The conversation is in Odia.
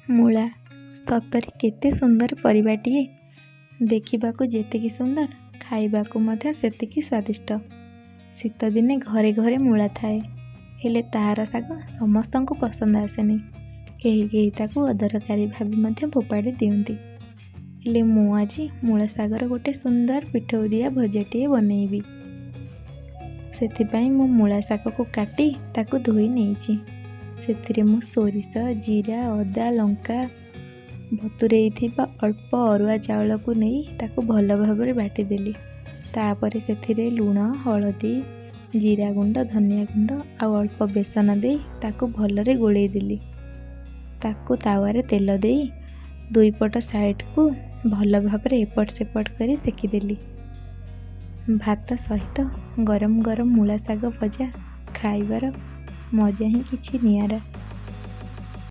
ମୂଳା ସତରେ କେତେ ସୁନ୍ଦର ପରିବାଟିଏ। ଦେଖିବାକୁ ଯେତିକି ସୁନ୍ଦର, ଖାଇବାକୁ ମଧ୍ୟ ସେତିକି ସ୍ୱାଦିଷ୍ଟ। ଶୀତଦିନେ ଘରେ ଘରେ ମୂଳା ଥାଏ, ହେଲେ ତାହାର ଶାଗ ସମସ୍ତଙ୍କୁ ପସନ୍ଦ ଆସେନି। କେହି କେହି ତାକୁ ଅଦରକାରୀ ଭାବି ମଧ୍ୟ ଫୋପାଡ଼ି ଦିଅନ୍ତି। ହେଲେ ମୁଁ ଆଜି ମୂଳା ଶାଗର ଗୋଟେ ସୁନ୍ଦର ପିଠଉଦିଆ ଭଜାଟିଏ ବନେଇବି। ସେଥିପାଇଁ ମୁଁ ମୂଳା ଶାଗକୁ କାଟି ତାକୁ ଧୋଇ ନେଇଛି। ସେଥିରେ ମୁଁ ସୋରିଷ, ଜିରା, ଅଦା, ଲଙ୍କା ବତୁରେଇଥିବା ଅଳ୍ପ ଅରୁଆ ଚାଉଳକୁ ନେଇ ତାକୁ ଭଲ ଭାବରେ ବାଟିଦେଲି। ତାପରେ ସେଥିରେ ଲୁଣ, ହଳଦୀ, ଜିରା ଗୁଣ୍ଡ, ଧନିଆ ଗୁଣ୍ଡ ଆଉ ଅଳ୍ପ ବେସନ ଦେଇ ତାକୁ ଭଲରେ ଗୋଳେଇ ଦେଲି। ତାକୁ ତାୱାରେ ତେଲ ଦେଇ ଦୁଇ ପଟ ସାଇଡ଼କୁ ଭଲ ଭାବରେ ଏପଟ ସେପଟ କରି ସେକିଦେଲି। ଭାତ ସହିତ ଗରମ ଗରମ ମୂଳା ଶାଗ ଭଜା ଖାଇବାର ମଜା ହିଁ କିଛି ନିଆରା।